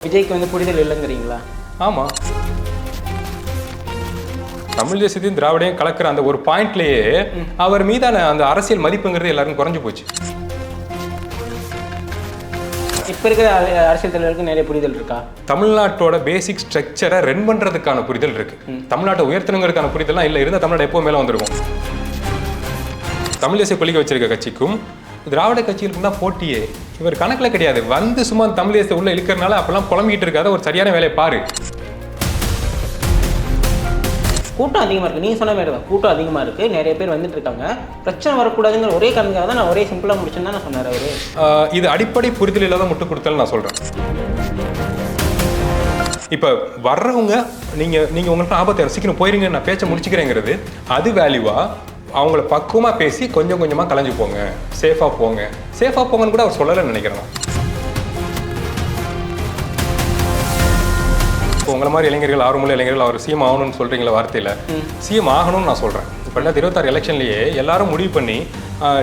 விஜய்க்கு வந்து புரிதல் இல்லைங்கிறீங்களா? ஆமாம், தமிழ் தேசியத்தையும் திராவிடையும் கலக்கிற அந்த ஒரு பாயிண்ட்லேயே அவர் மீதான அந்த அரசியல் மதிப்புங்கிறது எல்லாருக்கும் குறைஞ்சு போச்சு. இப்போ இருக்கிற அரசியல் தலைவருக்கு நிறைய புரிதல் இருக்கா? தமிழ்நாட்டோட பேசிக் ஸ்ட்ரக்சரை ரன் பண்ணுறதுக்கான புரிதல் இருக்கு. தமிழ்நாட்டை உயர்த்தணுங்கிறதுக்கான புரிதல்லாம் இல்லை, இருந்தால் தமிழ்நாடு எப்போ மேலே வந்திருக்கும். தமிழ் தேசிய கொள்கை வச்சிருக்க கட்சிக்கும் திராவிட கட்சிகளுக்கும் தான் போட்டியே. இவர் கணக்கில் கிடையாது, வந்து சும்மா தமிழ் தேசிய உள்ள இழுக்கிறனால அப்பெல்லாம் புலம்பிக்கிட்டு இருக்காத ஒரு சரியான வேலையை பாரு. கூட்டம் அதிகமாக இருக்குது, நீங்கள் சொன்ன மாதிரி தான் கூட்டம் அதிகமாக இருக்குது, நிறைய பேர் வந்துட்டு இருக்காங்க. பிரச்சனை வரக்கூடாதுங்கிற ஒரே காரணத்துக்காக தான் நான் ஒரே சிம்பிளாக முடிச்சுன்னு தான் நான் சொன்னார் அவர். இது அடிப்படை புரிதல் இல்லாத முட்டு கொடுத்தல் நான் சொல்கிறேன். இப்போ வர்றவங்க நீங்கள் உங்களுக்கு ஆபத்து சீக்கிரம் போயிருங்க, நான் பேச்சை முடிச்சுக்கிறேங்கிறது அது வேல்யூவா? அவங்கள பக்குவமாக பேசி கொஞ்சம் கொஞ்சமாக கலைஞ்சு போங்க, சேஃபாக போங்க. சேஃபாக போங்கன்னு கூட அவர் சொல்லலைன்னு நினைக்கிறேன். இப்போ உங்களை மாதிரி இளைஞர்கள், ஆர்வமுள்ள இளைஞர்கள் அவர் சிஎம் ஆகணும்னு சொல்கிறீங்களா வார்த்தையில்? சிஎம் ஆகணும்னு நான் சொல்கிறேன். இப்போ 2026 எலெக்ஷன்லேயே எல்லாரும் முடிவு பண்ணி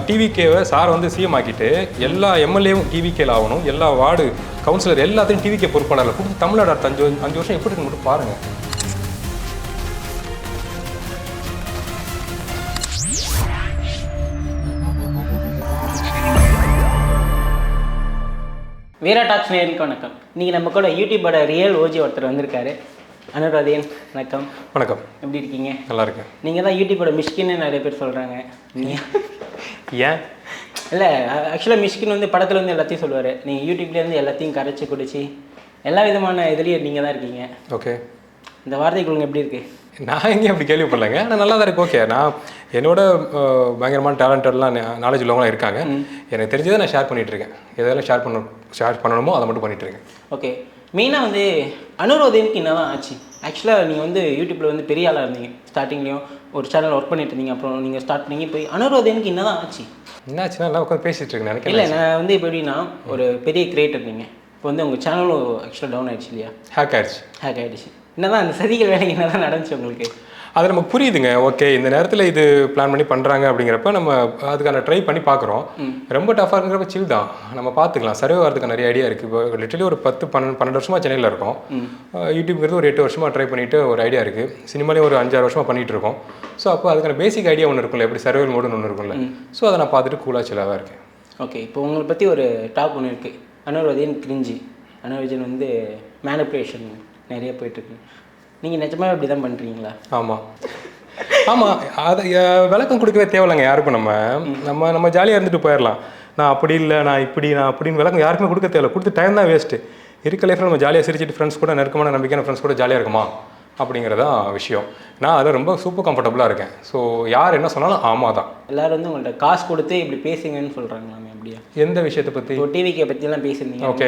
டிவிகேவை சார் வந்து சிஎம் ஆக்கிட்டு எல்லா எம்எல்ஏவும் டிவிகேல ஆகணும், எல்லா வார்டு கவுன்சிலர் எல்லாத்தையும் டிவிகே பொறுப்பாளர்கள் கொடுத்து தமிழ்நாடு அடுத்த 5 வருஷம் எப்படி இருக்கு மட்டும் பாருங்கள். வீரா டாக்ஸ் நேயர்களுக்கு வணக்கம். இன்றைக்கி நம்ம கூட யூடியூபோட ரியல் ஓஜி ஒருத்தர் வந்திருக்காரு. அனுராதேன், வணக்கம். வணக்கம். எப்படி இருக்கீங்க? நல்லா இருக்கேன். நீங்கள் தான் யூடியூபோட மிஷ்கின்னு நிறைய பேர் சொல்கிறாங்க. ஏன் இல்லை, ஆக்சுவலாக மிஷ்கின் வந்து படத்தில் வந்து எல்லாத்தையும் சொல்லுவார். நீங்கள் யூடியூப்லேருந்து எல்லாத்தையும் கரைச்சி குடிச்சு எல்லா விதமான இதுலேயும் நீங்கள் தான் இருக்கீங்க. ஓகே, இந்த வார்த்தைக்கு உங்களுக்கு எப்படி இருக்குது? நான் எங்கேயும் அப்படி கேள்விப்படலைங்க, ஆனால் நல்லா தான் இருக்கு. ஓகே, நான் என்னோட பயங்கரமான டேலண்டட்லாம் நாலேஜ் உள்ளவங்களாம் இருக்காங்க. எனக்கு தெரிஞ்சதை நான் ஷேர் பண்ணிகிட்ருக்கேன். எதெல்லாம் ஷேர் பண்ணணுமோ அதை மட்டும் பண்ணிகிட்ருக்கேன். ஓகே, மெயினாக வந்து அனுரோதனுக்கு என்ன தான் ஆச்சு? ஆக்சுவலாக நீங்கள் வந்து யூடியூப்பில் வந்து பெரிய ஆளாக இருந்தீங்க, ஸ்டார்டிங்லேயும் ஒரு சேனல் ஒர்க் பண்ணிட்டு இருந்தீங்க, அப்புறம் நீங்கள் ஸ்டார்ட் பண்ணி போய் அனுரோதனுக்கு என்ன தான் ஆச்சு? என்னாச்சுன்னா எல்லாம் உட்காந்து பேசிகிட்டு இருக்கேன் நினைக்கிறேன். இல்லை, நான் வந்து இப்போ எப்படின்னா ஒரு பெரிய கிரியேட்டர் நீங்கள், இப்போ வந்து உங்கள் சேனலும் ஆக்சுவலாக டவுன் ஆகிடுச்சு இல்லையா? ஹேக் ஆகிடுச்சு. என்ன தான் அந்த சதிகள் வேலைக்கு என்ன தான் நடந்துச்சு உங்களுக்கு? அது நமக்கு புரியுதுங்க. ஓகே, இந்த நேரத்தில் இது பிளான் பண்ணி பண்ணுறாங்க அப்படிங்கிறப்ப நம்ம அதுக்கான ட்ரை பண்ணி பார்க்குறோம். ரொம்ப டஃபாக இருக்கிறப்ப சில் தான், நம்ம பார்த்துக்கலாம். சர்வே வரதுக்கு நிறைய ஐடியா இருக்குது. இப்போ லிட்டரலி ஒரு 10-12 வருஷமாக சென்னையில் இருக்கோம். யூடியூப்ங்கிறது ஒரு 8 வருஷமாக ட்ரை பண்ணிவிட்டு ஒரு ஐடியா இருக்குது. சினிமாலேயும் ஒரு 5-6 வருஷமாக பண்ணிகிட்டு இருக்கோம். ஸோ அப்போ அதுக்கான பேசிக் ஐடியா ஒன்று இருக்கும்ல, எப்படி சர்வே மோடுன்னு ஒன்று இருக்கும்ல. ஸோ அதை நான் பார்த்துட்டு கூலாக சில்லாக தான் இருக்கேன். ஓகே, இப்போ உங்களை பற்றி ஒரு டாப் ஒன்று இருக்குது, அனுரோதன் கிரிஞ்சி. அனுரோஜன் வந்து மேனிப்புலேஷன் நிறைய போயிட்டுருக்கு. நீங்கள் நிஜமாக இப்படி தான் பண்ணுறீங்களா? ஆமாம், அதை விளக்கம் கொடுக்கவே தேவையில்லைங்க யாருக்கும். நம்ம ஜாலியாக இருந்துட்டு போயிடலாம். நான் அப்படி இல்லை, நான் அப்படின்னு விளக்கம் யாருக்குமே கொடுக்க தேவையில்லை. கொடுத்து டைம் தான் வேஸ்ட்டு. இருக்க லைஃப்பில் நம்ம ஜாலியாக சிரிச்சிட்டு ஃப்ரெண்ட்ஸ் கூட, நெருக்கமான நம்பிக்கையான ஃப்ரெண்ட்ஸ் கூட ஜாலியாக இருக்குமா அப்படிங்கிறதான் விஷயம். நான் அதில் ரொம்ப சூப்பர் கம்ஃபர்டபுளாக இருக்கேன். ஸோ யார் என்ன சொன்னாலும் ஆமாம் தான். எல்லோரும் வந்து உங்கள்கிட்ட காசு கொடுத்து இப்படி பேசுங்கன்னு சொல்கிறாங்களாமே, அப்படியா? எந்த விஷயத்தை பற்றி? இப்போ டிவிகே பற்றிலாம் பேசியிருந்தீங்க. ஓகே,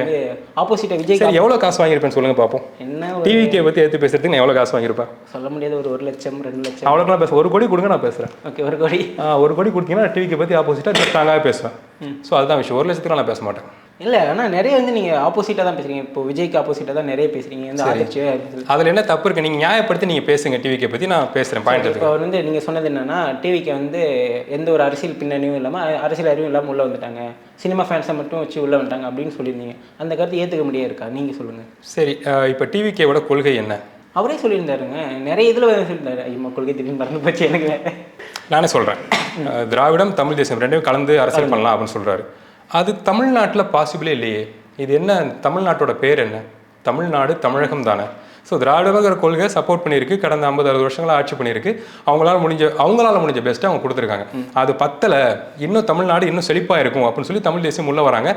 ஆப்போசிட்டாக விஜய் சார் எவ்வளோ காசு வாங்கியிருப்பேன்னு சொல்லுங்கள் பார்ப்போம். என்ன டிவிகே பற்றி எடுத்து பேசுறதுக்கு நான் எவ்வளோ காசு வாங்கியிருப்பேன் சொல்ல முடியாது. ஒரு 1 லட்சம் 2 லட்சம் அவ்வளோக்கெல்லாம் பேசுவேன். 1 கோடி கொடுங்க, நான் பேசுகிறேன். ஓகே, 1 கோடி. 1 கோடி கொடுத்தீங்கன்னா டிவிக்கை பற்றி ஆப்போசிட்டாக ஸ்ட்ராங்காக பேசுவேன். ஸோ அதுதான் விஷயம். 1 லட்சத்துக்கு நான் பேச மாட்டேன். இல்லை, ஆனால் நிறைய வந்து நீங்கள் ஆப்போசிட்டாக தான் பேசுகிறீங்க. இப்போ விஜய்க்கு ஆப்போசிட்டாக தான் நிறைய பேசுகிறீங்க. இந்த ஆதரிச்சு அதில் என்ன தப்பு இருக்குது? நீங்கள் நியாயப்படுத்தி நீங்கள் பேசுங்க. டிவிக்கை பற்றி நான் பேசுகிறேன். பாயிண்ட் இப்போ அவர் வந்து நீங்கள் சொன்னது என்னன்னா, டிவிக்கு வந்து எந்த ஒரு அரசியல் பின்னணியும் இல்லாமல், அரசியல் அறிவும் இல்லாமல் உள்ளே வந்துட்டாங்க, சினிமா ஃபேன்ஸை மட்டும் வச்சு உள்ளே வந்துட்டாங்க அப்படின்னு சொல்லியிருந்தீங்க. அந்த கருத்து ஏற்றுக்க முடியாது இருக்கா? நீங்கள் சொல்லுங்கள். சரி, இப்போ டிவிக்கேவோட கொள்கை என்ன? அவரே சொல்லியிருந்தாருங்க, நிறைய இதில் சொல்லியிருந்தாரு. ஐயோ, கொள்கை திடீர்னு மறந்து போச்சு எனக்கு. நானே சொல்கிறேன், திராவிடம் தமிழ் தேசம் ரெண்டையும் கலந்து அரசியல் பண்ணலாம் அப்படின்னு சொல்கிறாரு. அது தமிழ்நாட்டில் பாசிபிளே இல்லையே. இது என்ன? தமிழ்நாட்டோட பேர் என்ன? தமிழ்நாடு, தமிழகம் தானே. ஸோ திராவிடங்கிற கொள்கை சப்போர்ட் பண்ணியிருக்கு. கடந்த 50-60 வருஷங்களாக ஆட்சி பண்ணியிருக்கு. அவங்களால முடிஞ்ச பெஸ்ட்டை அவங்க கொடுத்துருக்காங்க. அது பத்தலை, இன்னும் தமிழ்நாடு இன்னும் செழிப்பாக இருக்கும் அப்படின்னு சொல்லி தமிழ் தேசியம் உள்ளே வராங்க.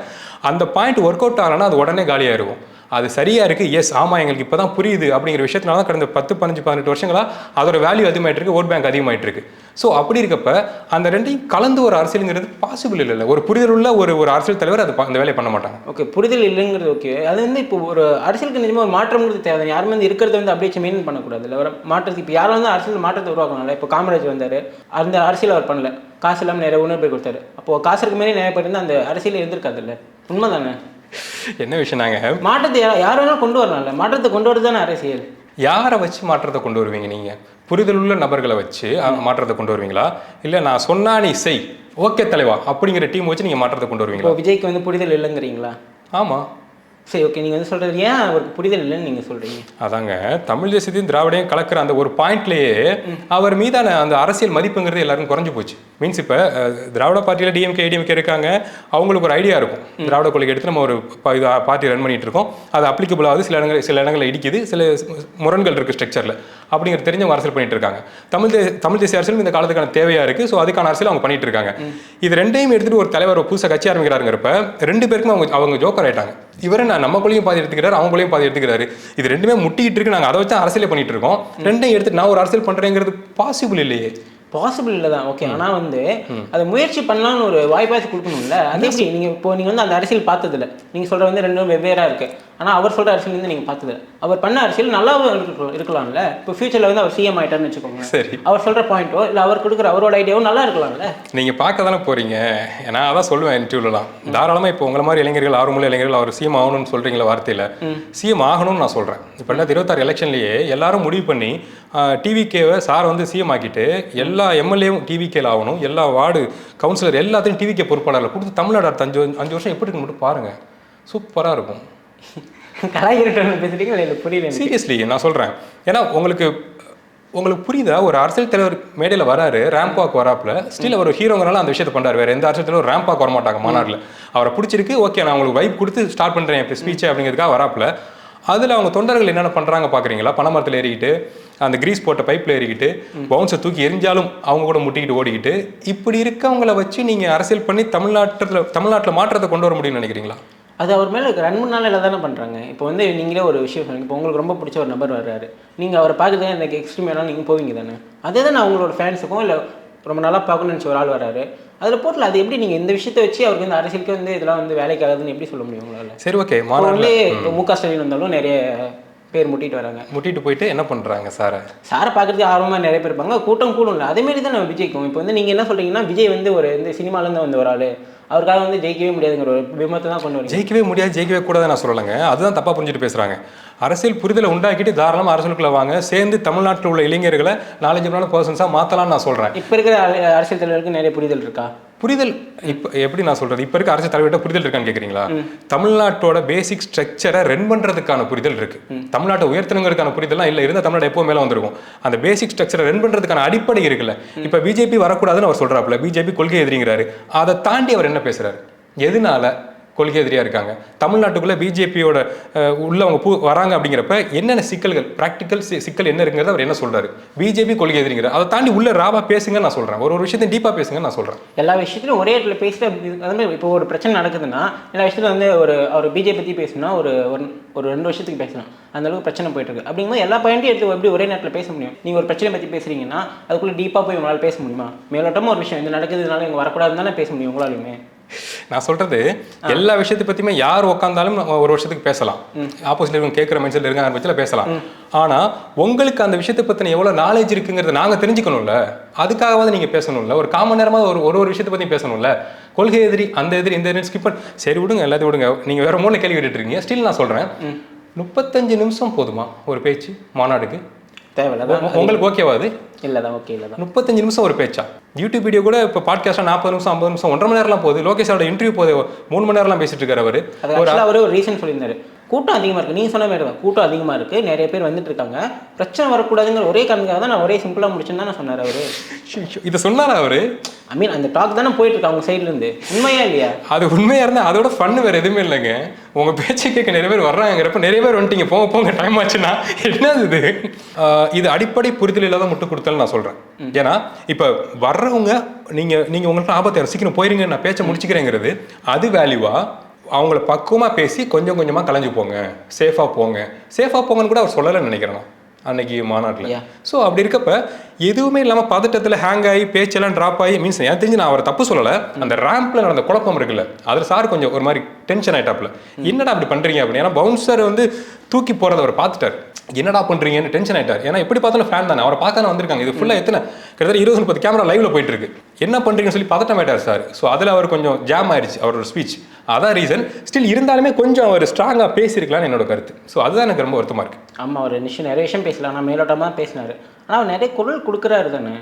அந்த பாயிண்ட் ஒர்க் அவுட் ஆகலைன்னா அது உடனே காலியாக இருக்கும். அது சரியாக இருக்குது. எஸ், ஆமாம், எங்களுக்கு இப்போ தான் புரியுது அப்படிங்கிற விஷயத்தினால தான் கடந்த 10-15-18 வருஷங்களாக அதோட வேல்யூ அதிகமாகிட்டு இருக்கு, ஓட் பேங்க் அதிகமாகிட்டு இருக்கு. ஸோ அப்படி இருக்கப்ப அந்த ரெண்டையும் கலந்து ஒரு அரசியலுங்கிறது பாசிபிள் இல்லை. ஒரு புரிதல் உள்ள ஒரு அரசியல் தலைவர் அது அந்த வேலையை பண்ண மாட்டாங்க. ஓகே, புரிதல் இல்லைங்கிறது ஓகே. அது வந்து இப்போ ஒரு அரசியலுக்கு நிஜமாக ஒரு மாற்றம்ங்கிறது தேவை. யாருமே வந்து இருக்கிறத வந்து அப்படியே மெயின்டைன் பண்ணக்கூடாது. இல்லை, ஒரு மாற்றத்துக்கு இப்போ யாரும் வந்து அரசியல் மாற்றத்தை உருவாக்கணும்ல. இப்போ காமராஜ் வந்தார், அந்த அரசியல் அவர் பண்ணல, காசு இல்லாமல் நிறைய உணவு போய் கொடுத்தாரு. அப்போது காசுக்கு மேலே நிறைய பேர் வந்து அந்த அரசியல் இருந்திருக்காது. இல்லை, உண்மை தானே? என்ன விஷயம்? நாங்கள் மாற்றத்தை யார் வேணாலும் கொண்டு வரலாம்ல. மாற்றத்தை கொண்டு வரது தானே அரசியல். யாரை வச்சு மாற்றத்தை கொண்டு வருவீங்க? நீங்கள் புரிதல் உள்ள நபர்களை வச்சு மாற்றத்தை கொண்டு வருவீங்களா? இல்லை நான் சொன்னா நீ செய், ஓகே தலைவா அப்படிங்கிற டீம் வச்சு நீங்கள் மாற்றத்தை கொண்டு வருவீங்களா? விஜய்க்கு வந்து புரிதல் இல்லைங்கிறீங்களா? ஆமாம், சரி ஓகே, நீங்கள் வந்து சொல்கிறது ஏன் அவருக்கு புரிதல் இல்லைன்னு நீங்கள் சொல்கிறீங்க? அதாங்க, தமிழ் தேசியத்தையும் திராவிடையும் கலக்கிற அந்த ஒரு பாயிண்ட்லேயே அவர் மீதான அந்த அரசியல் மதிப்புங்கிறது எல்லாரும் குறைஞ்சு போச்சு. மீன்ஸ் இப்போ திராவிட பார்ட்டியில் டிஎம்கே ஏடிஎம்கே இருக்காங்க, அவங்களுக்கு ஒரு ஐடியா இருக்கும், திராவிட கொள்கை எடுத்து நம்ம ஒரு பார்ட்டி ரன் பண்ணிட்டு இருக்கோம், அது அப்ளிகபிள் ஆகுது, சில இடங்களில் இடிக்குது, சில முரண்கள் இருக்குது ஸ்ட்ரக்சரில் அப்படிங்கிற தெரிஞ்சவங்க அரசியல் பண்ணிட்டு இருக்காங்க. தமிழ் தேசிய அரசியல் இந்த காலத்துக்கான தேவையாக இருக்குது. ஸோ அதுக்கான அரசியல் அவங்க பண்ணிட்டு இருக்காங்க. இது ரெண்டையும் எடுத்துகிட்டு ஒரு தலைவர் புதுசாக கட்சி ஆரம்பிக்கிறாருங்கிறப்ப ரெண்டு பேருக்கும் அவங்க ஜோக்கர் ஆயிட்டாங்க. இவரை நம்ம கொள்கையும் பாதி எடுத்துக்கிறாரு, அவங்களையும் பாதி எடுத்துக்கிறாரு. இது ரெண்டுமே முட்டிட்டு இருக்கு, நாங்கள் அதை வச்சு அரசியல் பண்ணிட்டு இருக்கோம். ரெண்டையும் எடுத்து நான் ஒரு அரசியல் பண்றேங்கிறது பாசிபிள் இல்லையே. பாசிபிள் இல்லை தான், ஓகே. ஆனால் வந்து அதை முயற்சி பண்ணலான்னு ஒரு வாய்ப்பாச்சு கொடுக்கணும்ல. அதே எப்படி நீங்கள் வந்து அந்த அரசியல் பார்த்ததில்ல, நீங்கள் சொல்கிற வந்து ரெண்டும் வெவ்வேறாக இருக்குது. ஆனால் அவர் சொல்கிற அரசியல் வந்து நீங்கள் பார்த்ததில்ல. அவர் பண்ண அரசியல் நல்லாவும் இருக்கலாம்ல. இப்போ ஃபியூச்சரில் வந்து அவர் சிஎம் ஆகிட்டார்னு வச்சுக்கோங்க, சரி, அவர் சொல்கிற பாயிண்ட்டோ இல்லை அவர் கொடுக்குற அவரோட ஐடியாவும் நல்லா இருக்கலாம்ல. நீங்கள் பார்க்க தானே போகிறீங்க. நான் அதான் சொல்லுவேன் இன்டர்வியூலாம் தாராளமாக. இப்போ உங்களை மாதிரி இளைஞர்கள், ஆர்வமுள்ள இளைஞர்கள் அவர் சிஎம் ஆகணும்னு சொல்கிறீங்களா வார்த்தையில், சிஎம் ஆகணும்னு நான் சொல்கிறேன். இப்போ 2026 எலெக்ஷன்லேயே எல்லாரும் முடிவு பண்ணி டிவிகேவை சார் வந்து சிஎம் ஆக்கிட்டு எல்லா எம்எல்ஏவும் டிவிகேல ஆகணும், எல்லா வார்டு கவுன்சிலர் எல்லாத்தையும் டிவிகே பொறுப்பாளர்கள் கொடுத்து தமிழ்நாடு அடுத்த 5 வருஷம் எப்படி இருக்கு மட்டும் பாருங்கள், சூப்பராக இருக்கும். புரியல சீரியஸ்லி நான் சொல்கிறேன். ஏன்னா உங்களுக்கு புரியுதா, ஒரு அரசியல் தலைவர் மேடையில் வராரு, ரேம்ப் வாக் வராப்புல, ஸ்டில் அவர் ஹீரோங்கனால அந்த விஷயத்தை பண்ணுறாரு. வேறு எந்த அரசியல் தலைவர் ரேம்ப் வாக் வரமாட்டாங்க மாநாட்டில். அவரை பிடிச்சிருக்கு, ஓகே நான் உங்களுக்கு வைப் கொடுத்து ஸ்டார்ட் பண்ணுறேன் இப்போ ஸ்பீச்சை அப்படிங்கிறதுக்காக வராப்புல. அதில் அவங்க தொண்டர்கள் என்னென்ன பண்ணுறாங்க பார்க்குறீங்களா? பனைமரத்தில் ஏறிக்கிட்டு, அந்த கிரீஸ் போட்ட பைப்பில் ஏறிக்கிட்டு, பவுன்ஸை தூக்கி எரிஞ்சாலும் அவங்க கூட முட்டிக்கிட்டு ஓடிக்கிட்டு, இப்படி இருக்கவங்களை வச்சு நீங்கள் அரசியல் பண்ணி தமிழ்நாட்டில் மாற்றத்தை கொண்டு வர முடியும்னு நினைக்கிறீங்களா? அது அவர் மேலே 2-3 நாள் தானே பண்ணுறாங்க. இப்போ வந்து நீங்களே ஒரு விஷயம் சொன்னீங்க, இப்போ உங்களுக்கு ரொம்ப பிடிச்ச ஒரு நபர் வர்றாரு, நீங்கள் அவரை பார்க்குறதுக்கு இந்த எக்ஸ்ட்ரீமெல்லாம் நீங்கள் போவீங்க தானே. அதே தான் அவங்களோட ஃபேன்ஸுக்கும் இல்லை ரொம்ப நல்லா பார்க்கணும்னு நினச்ச ஒரு ஆள் வராரு, அதில் போட்டில் அது எப்படி நீங்கள் இந்த விஷயத்தை வச்சு அவருக்கு வந்து அரசியலுக்கு வந்து இதெல்லாம் வந்து வேலைக்கு ஆகுதுன்னு எப்படி சொல்ல முடியும் உங்களால்? சரி ஓகே, முக ஸ்டாலின் வந்தாலும் நிறைய பேர் முட்டிட்டு வராங்க, முட்டிட்டு போயிட்டு என்ன பண்ணுறாங்க, சாரை பார்க்குறதுக்கு ஆர்வமாக நிறைய பேர் இருப்பாங்க, கூட்டம் கூடும் இல்லை. அதேமாரி தான் நம்ம விஜய்க்கும். இப்போ வந்து நீங்கள் என்ன சொல்கிறீங்கன்னா, விஜய் வந்து ஒரு இந்த சினிமாலேருந்து வந்து ஒரு ஆள், அவருக்காக வந்து ஜெயிக்கவே முடியாதுங்கிற ஒரு விமத்தை தான் கொண்டு வரும். ஜெயிக்கவே முடியாது, ஜெயிக்கவே கூடாது நான் சொல்லலைங்க, அதுதான் தப்பாக புரிஞ்சுட்டு பேசுகிறாங்க. அரசியல் புரிதலை உண்டாக்கிட்டு தாராளமாக அரசியலுக்குள்ள வாங்க, சேர்ந்து தமிழ்நாட்டில் உள்ள இளைஞர்களை 4-5 பர்சன்ஸாக மாற்றலாம்னு நான் சொல்கிறேன். இப்போ இருக்கிற அரசியல் தலைவருக்கு நிறைய புரிதல் இருக்கா? புரிதல் இப்போ எப்படி நான் சொல்கிறது, இப்போ இருக்க அரசியல் தலைவர்கிட்ட புரிதல் இருக்கான்னு கேட்குறீங்களா? தமிழ்நாட்டோட பேசிக் ஸ்ட்ரக்சரை ரன் பண்ணுறதுக்கான புரிதல் இருக்குது. தமிழ்நாட்டை உயர்த்தணுங்கிறதுக்கான புரிதல்லாம் இல்லை, இருந்தால் தமிழ்நாடு எப்போ மேலே வந்திருக்கும். அந்த பேசிக் ஸ்ட்ரக்சரை ரன் பண்ணுறதுக்கான அடிப்படை இருக்குல்ல. இப்போ பிஜேபி வரக்கூடாதுன்னு அவர் சொல்கிறாப்புல, பிஜேபி கொள்கை எதிரிங்கிறாரு. அதை தாண்டி அவர் என்ன பேசுகிறாரு? எதனால கொள்கை எதிரியாக இருக்காங்க? தமிழ்நாட்டுக்குள்ளே பிஜேபியோட உள்ளவங்க வராங்க அப்படிங்கிறப்ப என்னென்ன சிக்கல்கள், ப்ராக்டிக்கல் சிக்கல் என்ன இருக்குங்கிறத அவர் என்ன சொல்கிறாரு? பிஜேபி கொள்கை எதிரிங்கிறார். அதை தாண்டி உள்ள ராவாக பேசுங்க நான் சொல்கிறேன், ஒரு விஷயத்தையும் டீப்பாக பேசுங்க நான் சொல்கிறேன். எல்லா விஷயத்திலும் ஒரே இடத்துல பேசுகிற வந்து இப்போ ஒரு பிரச்சனை நடக்குதுன்னா எல்லா விஷயத்துல வந்து அவர் பிஜேபி பற்றி பேசணும்னா ஒரு 2 வருஷத்துக்கு பேசலாம், அந்த அளவுக்கு பிரச்சனை போயிட்டு இருக்கு. அப்படிங்கும்போது எல்லா பாயிண்ட்டையும் எடுத்து எப்படி ஒரே நேரத்தில் பேச முடியும்? நீங்கள் ஒரு பிரச்சனை பற்றி பேசுறீங்கன்னா அதுக்குள்ளே டீப்பாக போய் உங்களால் பேச முடியுமா? மேலோட்டமாக ஒரு விஷயம் இந்த நடக்குதுனால இங்கே வரக்கூடாதுன்னு தானே பேச முடியும் உங்களாலுமே. நான் சொல்றது எல்லா விஷயத்தை பத்தியுமே யார் உட்காந்தாலும் ஒரு வருஷத்துக்கு பேசலாம், ஆப்போசிட்ல இருக்கவங்க கேட்குற மைண்ட்ல இருக்காங்க பட்சத்தில் பேசலாம். ஆனா உங்களுக்கு அந்த விஷயத்தை பத்தின எவ்வளவு நாலேஜ் இருக்குங்கிறத நாங்க தெரிஞ்சுக்கணும்ல, அதுக்காகவாது நீங்க பேசணும்ல. ஒரு காமன் நேரமா ஒரு விஷயத்தை பத்தி பேசணும்ல. கொள்கை எதிரி, அந்த எதிரி, இந்த எதிரி ஸ்கிப் பண்ணி சரி விடுங்க, எல்லாத்தையும் விடுங்க. நீங்க வேற மூணு கேள்வி கேட்டுட்டு இருக்கீங்க. ஸ்டில் நான் சொல்றேன், 35 நிமிஷம் போதுமா ஒரு பேச்சு மாநாடுக்கு? தேவையில்ல. உங்களுக்கு ஓகேவா அது? இல்லதான் ஓகே இல்லதான். 35 நிமிஷம் ஒரு பேச்சா? யூடியூப் வீடியோ கூட இப்போ பாட்காஸ்டா 40 நிமிஷம் 50 நிமிஷம் 1.5 மணி நேரம்லாம் போகுது. லோகேஷோட இன்டர்வியூ போகுது 3 மணி நேரம்லாம் பேசிட்டு இருக்காரு அவரு. அவர் ஒரு ரீசன் சொல்லியிருந்தாரு, கூட்டம் அதிகமாக இருக்குது. நீங்கள் சொன்ன மாதிரி தான், கூட்டம் அதிகமாக இருக்குது, நிறைய பேர் வந்துட்டு இருக்காங்க, பிரச்சனை வரக்கூடாதுங்கிற ஒரே காரணத்துக்காக தான் நான் ஒரே சிம்பிளாக முடிச்சுன்னு தானே சொன்னார் அவர். இதை சொன்னாரா அவர்? ஐ மீன் அந்த டாக் தானே போயிட்டு இருக்கு அவங்க சைட்லேருந்து. உண்மையா இல்லையா? அது உண்மையாக இருந்தால் அதோட ஃபன்னு வேறு எதுவுமே இல்லைங்க. உங்கள் பேச்சை கேட்க நிறைய பேர் வர்றாங்கிறப்ப நிறைய பேர் வந்துட்டீங்க, போங்க டைம் ஆச்சுன்னா என்னது இது அடிப்படை புரிதல் இல்லாத முட்டு கொடுத்தல் நான் சொல்கிறேன். ஏன்னா இப்போ வர்றவங்க நீங்கள் உங்கள்கிட்ட ஆபத்து சீக்கிரம் போயிருங்க, நான் பேச்சை முடிச்சுக்கிறேங்கிறது அது வேல்யூவா? அவங்கள பக்குவமாக பேசி கொஞ்சம் கொஞ்சமாக கலைஞ்சு போங்க, சேஃபாக போங்கன்னு கூட அவர் சொல்லலைன்னு நினைக்கிறேன் அன்னைக்கு மாநாட்டில். ஸோ அப்படி இருக்கப்ப எதுவுமே இல்லாமல் பதட்டத்தில் ஹேங் ஆகி பேச்செல்லாம் ட்ராப் ஆகி மீன்ஸ் எனக்கு தெரிஞ்சு நான் அவரை தப்பு சொல்லலை, அந்த ரேம்பில் நடந்த குழப்பம் இருக்குல்ல அதில் சார் கொஞ்சம் ஒரு மாதிரி டென்ஷன் ஆகிட்டாப்புல. என்னடா அப்படி பண்ணுறீங்க அப்படின்னு. ஏன்னா பவுன்சர் வந்து தூக்கி போகிறத அவர் பார்த்துட்டார், என்னடா பண்ணுறீங்கன்னு டென்ஷன் ஆகிட்டார். ஏன்னா எப்படி பார்த்தாலும் ஃபேன் தானே, அவரை பார்க்க வந்திருக்காங்க. இது ஃபுல்லாக எத்தனை கிட்டத்தட்ட 20-30 கேமரா லைவ்ல போயிட்டு இருக்கு, என்ன பண்ணுறீங்கன்னு சொல்லி பதட்டம் ஆயிட்டார் சார். ஸோ அதில் அவர் கொஞ்சம் ஜாம் ஆயிடுச்சு அவரோட ஸ்பீச். அதான் ரீசன். ஸ்டில் இருந்தாலுமே கொஞ்சம் அவர் ஸ்ட்ராங்காக பேசியிருக்கலாம்னு என்னோட கருத்து. ஸோ அதுதான் எனக்கு ரொம்ப வருத்தமாக இருக்குது. ஆமாம், ஒரு நிமிஷம் நிறைய விஷயம் பேசலாம், நான் மேலோட்டமாக பேசினார். ஆனால் அவர் நிறைய குரல் கொடுக்குறாரு தானே.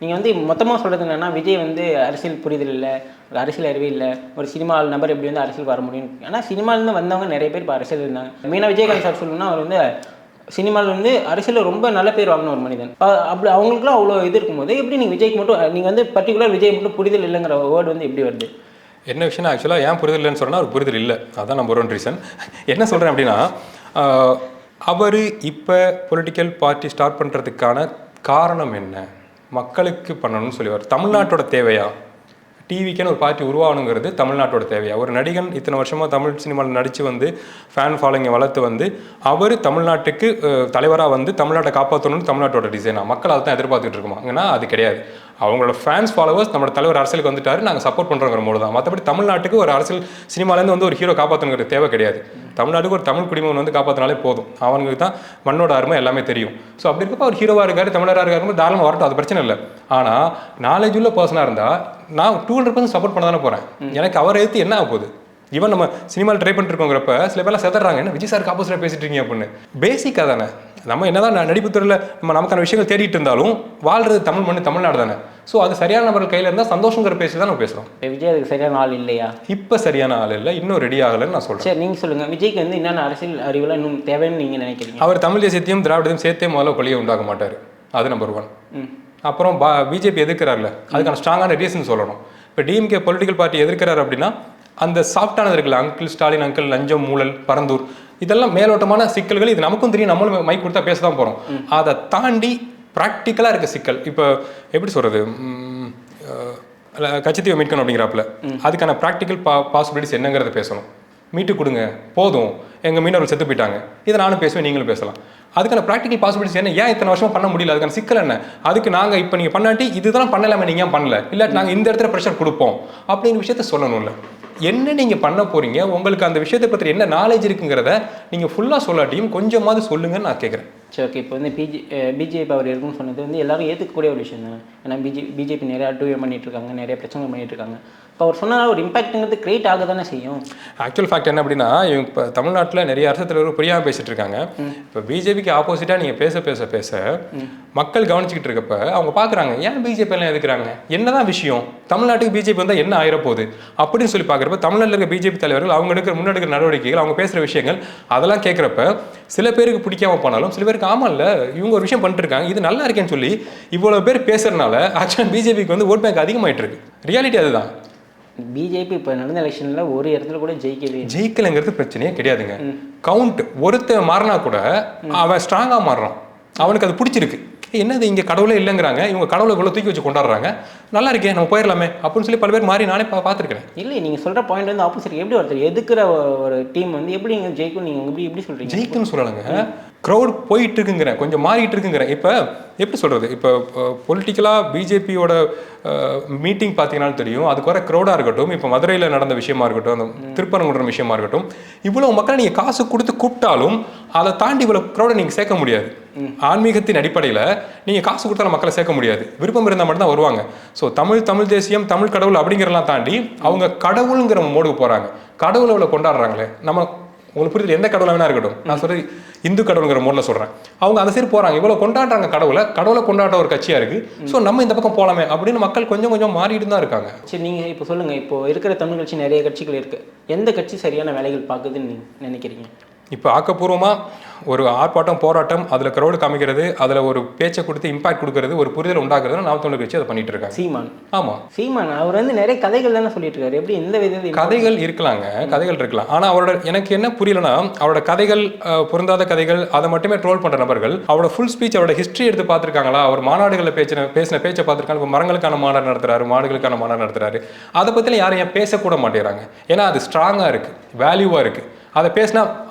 நீங்கள் வந்து மொத்தமாக சொல்கிறது என்னன்னா விஜய் வந்து அரசியல் புரிதல் இல்லை, ஒரு அரசியல் அறிவு இல்லை, ஒரு சினிமா நபர் எப்படி வந்து அரசியல் வர முடியும். ஏன்னா சினிமாலேருந்து வந்தவங்க நிறைய பேர் இப்போ அரசியல் இருந்தாங்க. மெயினாக விஜயகாந்த் சார் சொல்லணும்னா அவர் வந்து சினிமாவில் வந்து அரசியலில் ரொம்ப நல்ல பேர் வாங்கின ஒரு மனிதன். அப்படி அவங்களுக்குலாம் அவ்வளோ இது இருக்கும்போது எப்படி நீங்கள் விஜய்க்கு மட்டும் நீங்கள் வந்து பர்டிகுலர் விஜய் மட்டும் புரிதல் இல்லைங்கிற வேர்டு வந்து எப்படி வருது? என்ன விஷயம்னா ஆக்சுவலாக ஏன் புரிதல் இல்லைன்னு சொன்னால் ஒரு புரிதல் இல்லை, அதான் நம்பர் ஒன் ரீசன். என்ன சொல்கிறேன் அப்படின்னா, அவர் இப்போ பொலிட்டிக்கல் பார்ட்டி ஸ்டார்ட் பண்ணுறதுக்கான காரணம் என்ன, மக்களுக்கு பண்ணணும்னு சொல்லுவார். தமிழ்நாட்டோட தேவையா, டிவிக்குன்னு ஒரு பார்ட்டி உருவாகணுங்கிறது தமிழ்நாட்டோட தேவையா? ஒரு நடிகன் இத்தனை வருஷமாக தமிழ் சினிமாவில் நடித்து வந்து ஃபேன் ஃபாலோயிங்கை வளர்த்து வந்து அவர் தமிழ்நாட்டுக்கு தலைவராக வந்து தமிழ்நாட்டை காப்பாற்றணும்னு தமிழ்நாட்டோட டிசைனா? மக்கள் அதை தான் எதிர்பார்த்துட்டு இருக்குமாங்கன்னா அது கிடையாது. அவங்களோட ஃபேன்ஸ் ஃபாலோவர்ஸ் நம்மளோட தலைவர் அரசியலுக்கு வந்துட்டாரு, நாங்கள் சப்போர்ட் பண்ணுறோங்கிற மூலம் தான். மற்றபடி தமிழ்நாட்டுக்கு ஒரு அரசியல் சினிமாலேருந்து வந்து ஒரு ஹீரோ காப்பாற்றணுங்கிற தேவை கிடையாது. தமிழ்நாட்டுக்கு ஒரு தமிழ் குடிமகன் வந்து காப்பாற்றினாலே போதும், அவங்களுக்கு தான் மண்ணோட அருமை எல்லாமே தெரியும். ஸோ அப்படி இருக்கப்போ அவர் ஹீரோவாக இருக்காரு, தமிழராக இருக்காரு, தாராளமாக வரட்டும், அது பிரச்சனை இல்லை. ஆனால் நாலேஜ் உள்ள பர்சனாக இருந்தால் நான் 200% சப்போர்ட் பண்ண தானே போகிறேன். எனக்கு அவரை எடுத்து என்ன ஆக போகுது? ஈவன் நம்ம சினிமாவில் ட்ரை பண்ணிருக்கோங்கிறப்ப சில பேர்லாம் செத்துறாங்க, என்ன விஜய் சாருக்கு ஆப்போசிட்டாக பேசிட்டு இருக்கீங்க அப்படின்னு. பேசிக்காக தானே நம்ம என்னதான் நடிப்பு துறையில் நமக்கான விஷயங்கள் தேடிட்டு இருந்தாலும் வாழ்றது தமிழ் மண்ணு தமிழ்நாடு தானே. ஸோ அது சரியான நபர்கள் கையில் இருந்தால் சந்தோஷங்கிற பேசி தான் நம்ம பேசுகிறோம். விஜய் அதுக்கு சரியான ஆள் இல்லையா? இப்போ சரியான ஆள் இல்லை, இன்னும் ரெடி ஆகலைன்னு நான் சொல்கிறேன். சரி, நீங்கள் சொல்லுங்கள், விஜய்க்கு வந்து என்னென்ன அரசியல் அறிவுலாம் இன்னும் தேவைன்னு நீங்கள் நினைக்கிறீங்க? அவர் தமிழ் தேசியத்தையும் திராவிடத்தையும் சேர்த்தே முதல்ல கொள்கையை உண்டாக்க மாட்டார், அது நம்பர் ஒன். அப்புறம் பிஜேபி எதிர்க்கிறார்ல, அதுக்கான ஸ்ட்ராங்கான ரீசன் சொல்லணும். இப்போ டிஎம்கே பொலிட்டிக்கல் பார்ட்டி எதிர்க்கிறார் அப்படின்னா அந்த சாஃப்டானது இருக்குல்ல, அங்கிள் ஸ்டாலின் அங்கிள், லஞ்சம், ஊழல், பரந்தூர், இதெல்லாம் மேலோட்டமான சிக்கல்கள். இது நமக்கும் தெரியும், நம்மளும் மைக் கொடுத்தா பேச தான் போகிறோம். அதை தாண்டி ப்ராக்டிக்கலாக இருக்க சிக்கல். இப்போ எப்படி சொல்கிறது, கட்சித்தீவை மீட்கணும் அப்படிங்கிறாப்புல, அதுக்கான ப்ராக்டிக்கல் பாசிபிலிட்டிஸ் என்னங்கிறத பேசணும். மீட்டு கொடுங்க போதும், எங்கள் மீனவர்கள் செத்து போயிட்டாங்க, இதை நானும் பேசுவேன், நீங்களும் பேசலாம். அதுக்கான ப்ராக்டிக்கல் பாசிபிலிட்டிஸ் என்ன, ஏன் இத்தனை வருஷமா பண்ண முடியல, அதுக்கான சிக்கல் என்ன, அதுக்கு நாங்கள் இப்போ நீங்கள் பண்ணாட்டி இதுதான் பண்ணலாமே, நீங்கள் ஏன் பண்ணல, இல்லை நாங்கள் இந்த இடத்துல ப்ரெஷர் கொடுப்போம் அப்படிங்கிற விஷயத்த சொல்லணும்ல. என்ன நீங்கள் பண்ண போகிறீங்க, உங்களுக்கு அந்த விஷயத்தை பற்றி என்ன நாலேஜ் இருக்குங்கிறத நீங்கள் ஃபுல்லாக சொல்லாட்டியும் கொஞ்சமாவது சொல்லுங்கன்னு நான் கேட்குறேன். சரி, ஓகே. இப்போ வந்து பிஜேபி அவர் இருக்குன்னு சொன்னது வந்து எல்லாரும் ஏற்றுக்கக்கூடிய ஒரு விஷயம் தானே. ஏன்னா பிஜேபி நிறையா டூயம் பண்ணிட்டு இருக்காங்க, நிறைய பிரச்சனை பண்ணிட்டு இருக்காங்க. இப்போ அவர் சொன்னால் ஒரு இம்பாக்ட்ங்கிறது கிரியேட் ஆக தானே செய்யும். ஆக்சுவல் ஃபேக்ட் என்ன அப்படின்னா, இவங்க இப்போ தமிழ்நாட்டில் நிறைய அரசு தலைவர் புரியாமல் பேசிட்டு இருக்காங்க. இப்போ பிஜேபிக்கு ஆப்போசிட்டாக நீங்கள் பேச மக்கள் கவனிச்சுக்கிட்டு இருக்கப்ப அவங்க பார்க்குறாங்க, ஏன் பிஜேபி எல்லாம் எதுக்குறாங்க, என்னதான் விஷயம், தமிழ்நாட்டுக்கு பிஜேபி வந்தால் என்ன ஆயிரப்போகுது அப்படின்னு சொல்லி பார்க்குறப்ப தமிழ்நாட்டில் இருக்க பிஜேபி தலைவர்கள் அவங்க முன்னெடுக்கிற நடவடிக்கைகள், அவங்க பேசுகிற விஷயங்கள் அதெல்லாம் கேட்குறப்ப சில பேருக்கு பிடிக்காம போனாலும் சில பேருக்கு ஆமாம் இல்லை இவங்க ஒரு விஷயம் பண்ணிட்டு இருக்காங்க, இது நல்லா இருக்கேன்னு சொல்லி இவ்வளோ பேர் பேசுறதுனால ஆக்சுவலாக பிஜேபிக்கு வந்து ஓட் பேங்க் அதிகமாயிட்டு இருக்கு. ரியாலிட்டி அதுதான். பிஜேபி இப்போ நடந்த எலெக்ஷனில் ஒரு இடத்துல கூட ஜெயிக்கலைங்கிறது பிரச்சனையே கிடையாதுங்க. கவுண்ட் ஒருத்தர் மாறினா கூட அவன் ஸ்ட்ராங்காக மாறுறான், அவனுக்கு அது பிடிச்சிருக்கு. என்னது இங்கே கடவுளே இல்லைங்கிறாங்க, இவங்க கடவுளை இவ்வளோ தூக்கி வச்சு கொண்டாடுறாங்க, நல்லா இருக்கே நம்ம போயிடலாமே அப்படின்னு சொல்லி பல பேர் மாறி நானே பார்த்துருக்கேன். இல்லை, நீங்கள் சொல்கிற பாயிண்ட் வந்து ஆப்போசிட். எப்படி ஒருத்தர் எதுக்குற ஒரு டீம் வந்து எப்படி நீங்கள் ஜெயிக்கும், நீங்கள் எப்படி சொல்கிறீங்க? ஜெயிக்குன்னு சொல்லலைங்க, க்ரௌட் போயிட்டு இருக்குங்கிறேன், கொஞ்சம் மாறிட்டு இருக்குங்கிறேன். இப்போ எப்படி சொல்கிறது, இப்போ பொலிட்டிக்கலாக பிஜேபியோட மீட்டிங் பார்த்தீங்கன்னாலும் தெரியும், அதுக்கு வர க்ரௌடாக இருக்கட்டும், இப்போ மதுரையில் நடந்த விஷயமா இருக்கட்டும், அந்த திருப்பரங்குன்றம் விஷயமா இருக்கட்டும், இவ்வளோ மக்களை நீங்கள் காசு கொடுத்து கூப்பிட்டாலும் அதை தாண்டி இவ்வளோ க்ரௌடை நீங்கள் சேர்க்க முடியாது. ஆன்மீகத்தின் அடிப்படையில் நீங்கள் காசு கொடுத்தாலும் மக்களை சேர்க்க முடியாது, விருப்பம் இருந்தால் மட்டும் தான் வருவாங்க. ஸோ தமிழ் தேசியம், தமிழ் கடவுள் அப்படிங்கிறலாம் தாண்டி அவங்க கடவுளுங்கிற மோடுக்கு போகிறாங்க. கடவுளை இவ்வளோ கொண்டாடுறாங்களே, நம்ம உங்களுக்கு புரியுது, எந்த கடவுளாக வேணா இருக்கட்டும், நான் சொல்றது இந்து கடவுளுங்கிற மோடில் சொல்கிறேன். அவங்க அந்த சைடு போகிறாங்க, இவ்வளோ கொண்டாடுறாங்க கடவுளை கொண்டாடுற ஒரு கட்சியாக இருக்குது. ஸோ நம்ம இந்த பக்கம் போகலாமே அப்படின்னு மக்கள் கொஞ்சம் கொஞ்சம் மாறிட்டு தான் இருக்காங்க. சரி, நீங்கள் இப்போ சொல்லுங்கள், இப்போ இருக்கிற தமிழ் கட்சி நிறைய கட்சிகள் இருக்குது, எந்த கட்சி சரியான வேலைகள் பார்க்குதுன்னு நீங்கள் நினைக்கிறீங்க? இப்போ ஆக்கப்பூர்வமாக ஒரு ஆர்ப்பாட்டம் போராட்டம், அதில் க்ரௌடு காமிக்கிறது, அதில் ஒரு பேச்சை கொடுத்து இம்பாக்ட் கொடுக்கறது, ஒரு புரிதல் உண்டாக்குறது நாம் தமிழர் கட்சி அதை பண்ணிட்டு இருக்காங்க. சீமான். ஆமாம், சீமான் அவர் வந்து நிறைய கதைகள் தானே சொல்லிட்டு இருக்காரு. எப்படி எந்த விதத்தில் கதைகள் இருக்கலாங்க, கதைகள் இருக்கலாம். ஆனால் அவரோட எனக்கு என்ன புரியலன்னா, அவரோட கதைகள் பொருந்தாத கதைகள், அதை மட்டுமே ட்ரோல் பண்ணுற நபர்கள் அவரோட ஃபுல் ஸ்பீச், அவரோட ஹிஸ்ட்ரி எடுத்து பார்த்துருக்காங்களா, அவர் மாநாடுகளில் பேசின பேச்சை பார்த்துருக்காங்க. இப்போ மரங்களுக்கான மாநாடு நடத்துறாரு, மாடுகளுக்கான மாநாடு நடத்துறாரு, அதை பற்றிலாம் யாரும் ஏன் பேசக்கூட மாட்டேறாங்க. ஏன்னா அது ஸ்ட்ராங்காக இருக்குது, வேல்யூவாக இருக்குது. அதை பேசினா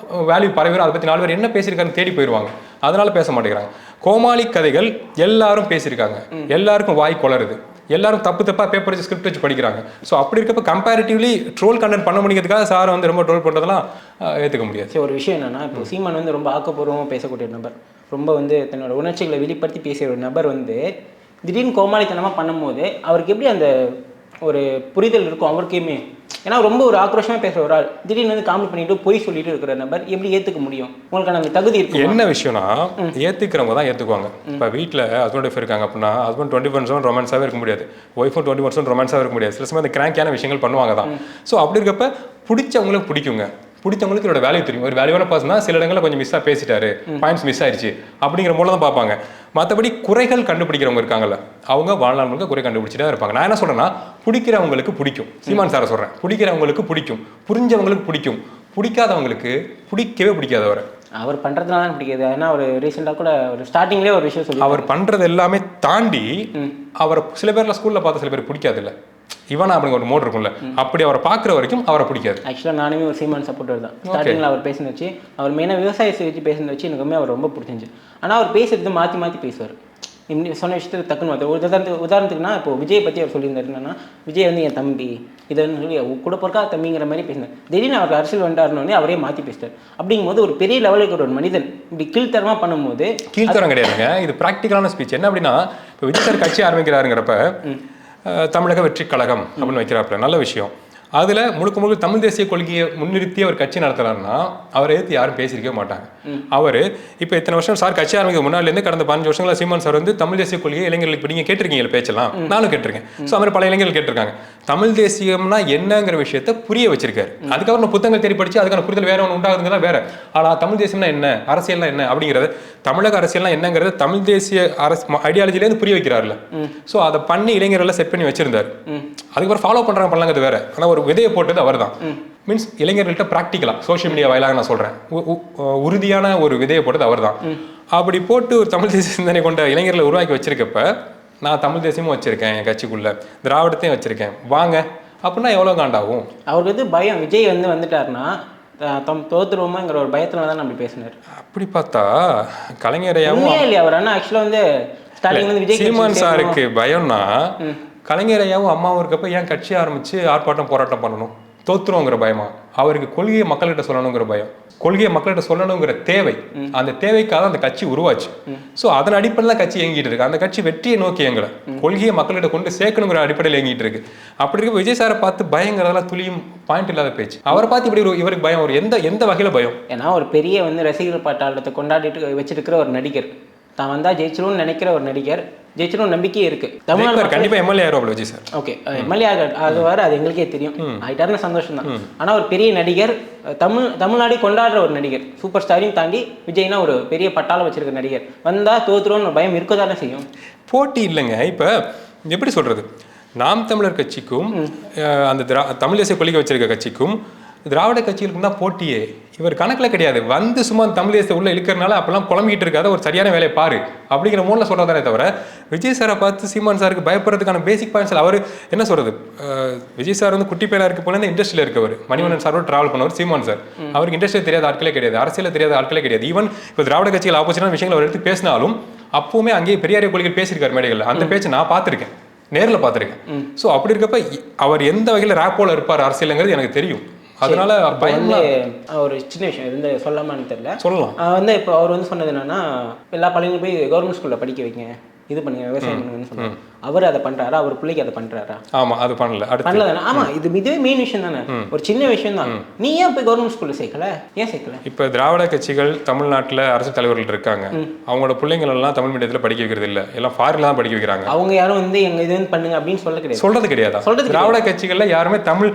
வேல்யூ பரவிடும், அதை பற்றி 4 பேர் என்ன பேசியிருக்காருன்னு தேடி போயிடுவாங்க, அதனால பேச மாட்டேங்கிறாங்க. கோமாளி கதைகள் எல்லாரும் பேசியிருக்காங்க, எல்லாருக்கும் வாய் கொளருது, எல்லாரும் தப்பாக பேப்பர் வச்சு ஸ்கிரிப்ட் வச்சு படிக்கிறாங்க. ஸோ அப்படி இருக்கப்போ கம்பேரிட்டிவ்லி ட்ரோல் கண்டென்ட் பண்ண முடிக்கிறதுக்காக சார் வந்து ரொம்ப ட்ரோல் பண்ணுறதுலாம் ஏற்றுக்க முடியாது. சரி, ஒரு விஷயம் என்னன்னா, இப்போ சீமான் வந்து ரொம்ப ஆக்கப்பூர்வமாக பேசக்கூடிய நபர், ரொம்ப வந்து தன்னோட உணர்ச்சிகளை வெளிப்படுத்தி பேசிய ஒரு நபர் வந்து திடீர்னு கோமாளித்தனமாக பண்ணும்போது அவருக்கு எப்படி அந்த ஒரு புரிதல் இருக்கும் அவருக்குமே? ஏன்னா ரொம்ப ஒரு ஆக்ரோஷமாக பேசுகிற ஒரு ஆள் திடீர்னு வந்து காமெடி பண்ணிட்டு போய் சொல்லிட்டு இருக்கிற நபர் எப்படி ஏற்றுக்க முடியும்? உங்களுக்கான அந்த தகுதி இருக்கு. என்ன விஷயம்னா ஏற்றுக்கிறவங்க தான் ஏற்றுக்குவாங்க. இப்போ வீட்டில் ஹஸ்பண்ட் ஒய்ஃப் இருக்காங்க அப்படின்னா ஹஸ்பண்ட் 24/7 ரொமான்ஸாகவே இருக்க முடியாது, ஒய்ஃபும் 24/7 ரொமான்ஸாக இருக்க முடியாது. சில சமயம் அந்த கிராங்கியான விஷயங்கள் பண்ணுவாங்க தான். ஸோ அப்படி இருக்கப்ப பிடிச்சவங்களுக்கு பிடிக்குங்க, பிடிச்சவங்களுக்கு இதோட வேல்யூ தெரியும். ஒரு வேல்யூவான பர்சனா சில இடங்களில் கொஞ்சம் மிஸ்ஸாக பேசிட்டாரு, பாயிண்ட்ஸ் மிஸ் ஆயிடுச்சு அப்படிங்கிற மூலம் தான் பார்ப்பாங்க. மற்றபடி குறைகள் கண்டுபிடிக்கிறவங்க இருக்காங்கல்ல, அவங்க வாழ்நாள் முழுக்க குறை கண்டுபிடிச்சிட்டே இருப்பாங்க. நான் என்ன சொல்றேன்னா, பிடிக்கிறவங்களுக்கு பிடிக்கும், சீமான் சாரை சொல்றேன், பிடிக்கிறவங்களுக்கு பிடிக்கும், புரிஞ்சவங்களுக்கு பிடிக்கும், பிடிக்காதவங்களுக்கு பிடிக்கவே பிடிக்காதவரை. அவர் பண்றதுனால தான் பிடிக்காது. ஏன்னா அவர் ரீசெண்டாக கூட ஒரு ஸ்டார்டிங்லேயே ஒரு விஷயம் சொல்லி அவர் பண்றது எல்லாமே தாண்டி அவரை சில பேர்ல ஸ்கூல்ல பார்த்த சில பேர் பிடிக்காது இல்லை, இவனா அப்படிங்க ஒரு மோட் இருக்கும்ல, அப்படி அவரை பார்க்குற வரைக்கும் அவரை பிடிக்காது. ஆக்சுவலாக நானுமே ஒரு சீமான் சப்போர்ட்டர் தான். ஸ்டார்டிங்கில் அவர் பேசின வச்சு, அவர் மெயினாக விவசாயத்தை வச்சு பேசினது வச்சு எனக்குமே அவர் ரொம்ப பிடிச்சிருந்துச்சு. ஆனால் அவர் பேசுறது மாற்றி மாற்றி பேசுவார். இப்படி சொன்ன விஷயத்தை டக்குன்னு மாற்ற உதாரணத்துக்குன்னா இப்போ விஜய் பற்றி அவர் சொல்லியிருந்தாரு என்னன்னா, விஜய் வந்து என் தம்பி இதை சொல்லி கூட பொறுக்கா தம்பிங்கிற மாதிரி பேசினார். திடீர்னு அவர் அரசியல் வந்துட்டாருன்னு அவரே மாற்றி பேசிட்டார். அப்படிங்கும்போது ஒரு பெரிய லெவலுக்கு ஒரு மனிதன் இப்படி கீழ்த்தரமாக பண்ணும்போது, கீழ்த்தரம் கிடையாதுங்க, இது ப்ராக்டிக்கலான ஸ்பீச். என்ன அப்படின்னா, இப்போ விஜய் சார் கட்சி ஆரம்பிக்கிறாருங்கிறப்ப தமிழக வெற்றி கழகம் அப்படின்னு வைக்கிறாப்புல, நல்ல விஷயம். அதில் முழுக்க தமிழ் தேசிய கொள்கையை முன்னிறுத்தி அவர் கட்சி நடத்துறாருன்னா அவரை ஏற்றி யாரும் பேசியிருக்கவே மாட்டாங்க. அவர் இப்போ இத்தனை வருஷம் சார் கட்சி ஆரம்பிக்க முன்னாடிலேருந்து கடந்த 15 வருஷங்களா சீமான் சார் வந்து தமிழ் தேசிய கொள்கையை இளைஞர்களுக்கு இப்போ நீங்கள் கேட்டிருக்கீங்க பேச்செல்லாம், நானும் கேட்டிருக்கேன். ஸோ அவர் பல இளைஞர்கள் கேட்டிருக்காங்க. தமிழ் தேசியம்னா என்னங்கிற விஷயத்த புரிய வச்சிருக்காரு. அதுக்கப்புறம் நான் புத்தகங்கள் தேடி படிச்சு அதுக்கான புரிதல் வேற ஒன்று உண்டாகுதுன்னா வேற. ஆனால் தமிழ் தேசியம்னா என்ன, அரசியல்னா என்ன அப்படிங்கிறது, தமிழக அரசியல்னா என்னங்கிறது தமிழ் தேசிய ஐடியாலஜிலேருந்து புரிய வைக்கிறாருல. ஸோ அதை பண்ணி இளைஞர்கள் செட் பண்ணி வச்சிருந்தாரு. அதுக்கப்புறம் ஃபாலோ பண்ணுறாங்க பண்ணலாங்கிறது வேற. ஆனால் ஒரு விதையை போட்டது அவர் தான். மீன்ஸ் இளைஞர்கள்ட்ட ப்ராக்டிக்கலாக சோஷியல் மீடியா வாயிலாக நான் சொல்கிறேன், உறுதியான ஒரு விதையை போட்டது அவர் தான். அப்படி போட்டு ஒரு தமிழ் தேசிய சிந்தனை கொண்ட இளைஞர்களை உருவாக்கி வச்சிருக்கப்ப, நான் தமிழ் தேசியமும் வச்சிருக்கேன் என் கட்சிக்குள்ள, திராவிடத்தையும் வச்சிருக்கேன், வாங்க அப்படின்னா எவ்வளோ காண்டாகும் அவருக்கு வந்து பயம். விஜய் வந்து வந்துட்டாருன்னா தோத்துருவோமாங்கிற ஒரு பயத்துல தான் அப்படி பேசினார். அப்படி பார்த்தா கலைஞரையாவும் இல்லையா அவர் அண்ணா ஆக்சுவலாக வந்து ஸ்டார்டிங் வந்து விஜய் சீமான் சாருக்கு பயம்னா, கலைஞரையாவும் அம்மாவும் இருக்கப்ப ஏன் கட்சி ஆரம்பிச்சு ஆர்ப்பாட்டம் போராட்டம் பண்ணணும், தோத்துருவோங்கிற பயமா? அவருக்கு கொள்கையை மக்கள்கிட்ட சொல்லணுங்கிற பயம், கொள்கையை மக்கள்கிட்ட சொல்லணுங்கிற தேவை, அந்த தேவைக்காக அந்த கட்சி உருவாச்சு. ஸோ அதன் அடிப்படையில் தான் கட்சி இயங்கிட்டு இருக்கு. அந்த கட்சி வெற்றியை நோக்கி எங்களை கொள்கையை மக்கள்கிட்ட கொண்டு சேர்க்கணுங்கிற அடிப்படையில் இயங்கிட்டு இருக்கு. அப்படி இருக்க விஜய் சாரை பார்த்து பயங்கிறதெல்லாம் துளியும் பாயிண்ட் இல்லாத பேச்சு. அவரை பார்த்து இப்படி இவருக்கு பயம், ஒரு எந்த வகையில பயம்? ஏன்னா ஒரு பெரிய வந்து ரசிகர் பட்டாளத்தை கொண்டாடிட்டு வச்சிருக்கிற ஒரு நடிகர், தான் வந்தா ஜெயிச்சிரும்னு நினைக்கிற ஒரு நடிகர், ஜெயிச்சிடும் நம்பிக்கையே இருக்கு. தமிழ்நாடு கண்டிப்பா எம்எல்ஏ ஆயிரும் விஜய் சார். ஓகே, எம்எல்ஏ ஆகுவார், அது எங்களுக்கே தெரியும். ஆயிட்டாருன்னு சந்தோஷம் தான். ஆனா ஒரு பெரிய நடிகர், தமிழ்நாடு கொண்டாடுற ஒரு நடிகர், சூப்பர் ஸ்டாரையும் தாண்டி விஜய்னா ஒரு பெரிய பட்டாளம் வச்சிருக்க நடிகர் வந்தா தோத்துருவோம்னு பயம் இருக்கதானே செய்யும். போட்டி இல்லைங்க. இப்ப எப்படி சொல்றது, நாம் தமிழர் கட்சிக்கும் அந்த தமிழ் தேசிய கொள்கை வச்சிருக்க கட்சிக்கும் திராவிட கட்சிகளுக்கு தான் போட்டியே. இவர் கணக்கில் கிடையாது, வந்து சும்மா தமிழ் தேசத்தை உள்ள இழுக்கிறனால அப்பெல்லாம் குழம்பிக்கிட்டு இருக்காத, ஒரு சரியான வேலையை பாரு அப்படிங்கிற மூலம் சொல்றதானே தவிர, விஜய் சாரை பார்த்து சீமான் சாருக்கு பயப்படுறதுக்கான பேசிக் பாயிண்ட்ஸ் அவர் என்ன சொல்றது. விஜய் சார் வந்து குட்டி பேரா இருக்க போல இண்டஸ்ட்ரியில் இருக்கவர், மணிவண்ணன் சாரோட டிராவல் பண்ணவர் சீமான் சார். அவருக்கு இண்டஸ்ட்ரியில் தெரியாத ஆட்களே கிடையாது, அரசியல தெரியாத ஆட்களே கிடையாது. ஈவன் இப்போ திராவிட கட்சிகள் ஆப்போசிட்டான விஷயங்கள் அவர் எடுத்து பேசினாலும் அப்பவுமே அங்கேயே பெரியாரிய கொள்கைகள் பேசியிருக்காரு மேடைகள். அந்த பேச்சு நான் பார்த்துருக்கேன், நேரில் பார்த்துருக்கேன். ஸோ அப்படி இருக்கப்ப அவர் எந்த வகையில் ரேப்போல இருப்பார் அரசியலுங்கிறது எனக்கு தெரியும். அதனால ஒரு சின்ன விஷயம் இருந்து சொல்லாமான்னு தெரியல, சொல்லலாம். வந்து இப்போ அவர் வந்து சொன்னது என்னன்னா, எல்லா பள்ளிகளும் போய் கவர்மெண்ட் ஸ்கூல்ல படிக்க வைங்க, இது பண்ணுங்க, விவசாயம் பண்ணுங்கன்னு சொன்னாங்க. அவர் அதை பண்றாரா, அவர் பிள்ளைக்கு அதை பண்றாரா? ஆமா, அது பண்ணல. தானே. ஆமா, இதுவே மெயின் விஷயம் தானே, ஒரு சின்ன விஷயம் தான். நீ ஏன் போய் கவர்மெண்ட் ஸ்கூல்ல சேர்க்கல, ஏன் சேர்க்கல? இப்ப திராவிட கட்சிகள் தமிழ்நாட்டுல அரசு தலைவர்கள் இருக்காங்க, அவங்களோட பிள்ளைங்கள் எல்லாம் தமிழ் மீடியத்துல படிக்க வைக்கிறது இல்ல, எல்லாம் ஃபாரின்ல தான் படிக்க வைக்கிறாங்க. அவங்க யாரும் வந்து எங்க இது பண்ணுங்க அப்படின்னு சொல்றது கிடையாது. திராவிட கட்சிகள்ல யாருமே தமிழ்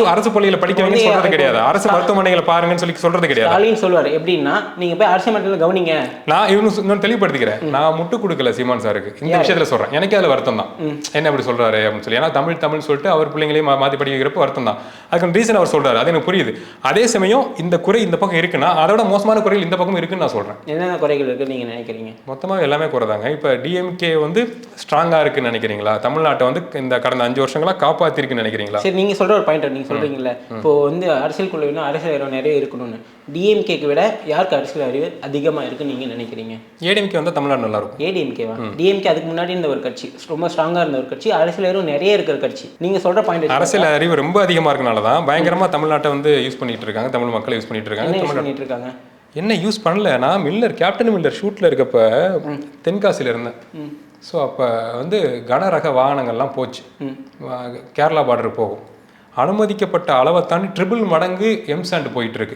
அரசு பள்ளியில படிக்க வைங்க சொல்றது கிடையாது. அரசு மருத்துவமனைகளை பாருங்கன்னு சொல்லி சொல்றது கிடையாது. ஸ்டாலின் சொல்லுவாரு எப்படின்னா, நீங்க போய் அரசு மட்டத்துல கவனிங்க. நான் இன்னும் தெளிவுபடுத்திக்கிறேன், நான் முட்டு கொடுக்கல சீமான் சாருக்கு இந்த விஷயத்துல சொல்றேன். எனக்கு அதுல வருத்தம் தான், என்ன அப்படி சொல்றாரு அப்படின்னு சொல்லி. ஏன்னா தமிழ் சொல்லிட்டு அவர் பிள்ளைங்களையும் மாத்தி படிக்க வைக்கிறப்ப வருத்தம் தான். அதுக்கு ரீசன் அவர் சொல்றாரு, அது எனக்கு புரியுது. அதே சமயம் இந்த குறை இந்த பக்கம் இருக்குன்னா அதோட மோசமான குறைகள் இந்த பக்கம் இருக்குன்னு நான் சொல்றேன். என்னென்ன குறைகள் இருக்குன்னு நீங்க நினைக்கிறீங்க? மொத்தமா எல்லாமே குறைதாங்க. இப்ப டிஎம்கே வந்து ஸ்ட்ராங்கா இருக்குன்னு நினைக்கிறீங்களா? தமிழ்நாட்டை வந்து இந்த கடந்த 5 வருஷங்களா காப்பாத்திருக்குன்னு நினைக்கிறீங்களா? சரி, நீங்க சொல்ற ஒரு பாயிண்ட் நீங்க சொல்றீங்கல்ல, இப்போ வந்து அரசியல் அரசியல் அறிவு நிறைய இருக்கணும்னு, டிஎம்கேக்கு விட யாருக்கு அரசியல் அறிவு அதிகமா இருக்குன்னு நீங்க நினைக்கிறீங்க? ஏடிஎம்கே வந்து தமிழ்நாடு நல்லா இருக்கும். ஏடிஎம்கேவா? டிஎம்கே அதுக்கு முன்னாடி இருந்த ஒரு கட்சி, ரொம்ப ஸ்ட்ராங்கா இருந்த ஒரு கட்சி, அரசியல் அறிவு நிறைய இருக்கிற கட்சி. நீங்க சொல்ற பாயிண்ட், அரசியல் அறிவு ரொம்ப அதிகமா இருக்கனால தான் பயங்கரமா தமிழ்நாட்டை வந்து யூஸ் பண்ணிட்டு இருக்காங்க, தமிழ் மக்களை யூஸ் பண்ணிட்டு இருக்காங்க. என்ன யூஸ் பண்ணல, நான் மில்லர் கேப்டன் மில்லர் ஷூட்ல இருக்கப்ப தென்காசியில இருந்தேன். ஸோ அப்போ வந்து கனரக வாகனங்கள்லாம் போச்சு, கேரளா பார்டர் போகும். அனுமதிக்கப்பட்ட அளவை தாண்டி ட்ரிபிள் மடங்கு எம்சாண்ட் போயிட்டு இருக்கு.